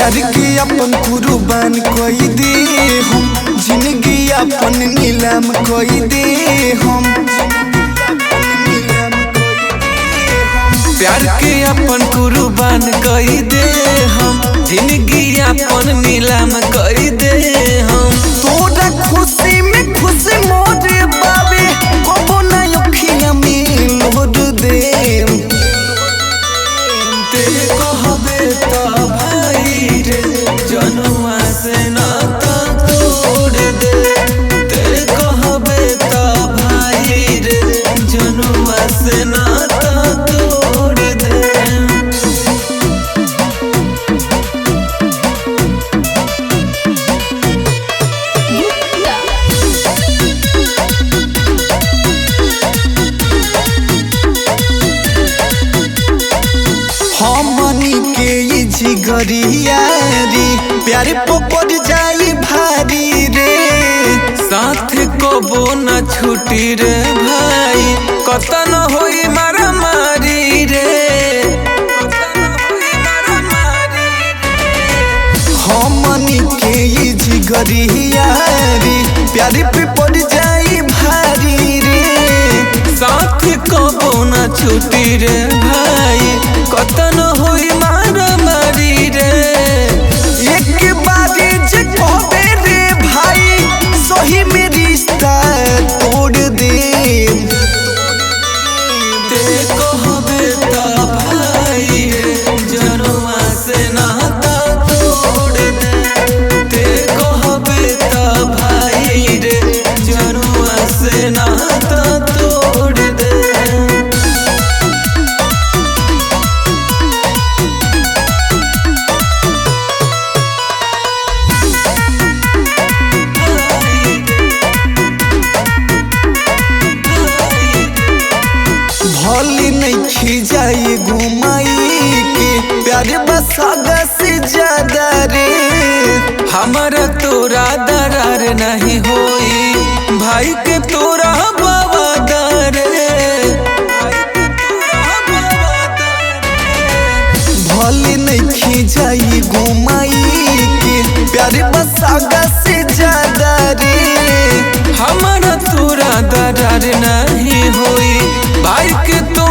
प्यार के अपन कुर्बान कोई दे हम, जिंदगी अपन नीलाम कोई दे हम। प्यार के अपन कुर्बान कोई दे हम, जिंदगी अपन नीलाम कोई दे हम। तोरा खुशी में खुशी मोरे बाबे, कबो ना अखियां में लोड दे। तेरे कहबे त भाई रे, जनुआ से नाता तोड़ दे। तेरे कहबे त भाई रे, जनुआ से नाता तोड़ दे। हमनी के ई जिगरियारी, प्यार पड़ जाई भारी रे। साथ कबो न छुटी रे भाई, कतन होई मारा मारी रे। हमनी के ई जिगरियारी, प्यार पे पड़ जाई भारी रे। साथ कबो न छुटी रे भाई, कतन होई मारा मारी रे। एक बारी जे कहबे रे भाई, सही में रिश्ता तोड़ दे। ते कहबे त भाई रे, जनुआ से नाता तोड़ दे। ते कहबे त भाई रे, जनुआ से नाता तोड़ दे। भले नहीं खिजाई घुमाई के, प्यार बसागा से ज्यादा रे। हमारा तोरा दरार नहीं होई, भाई के तोरा बवादार रे। भले नहीं खिजाई घुमाई के, प्यार बसागा से ज्यादा रे। हमारा तोरा दरार नहीं होई, भाई के तो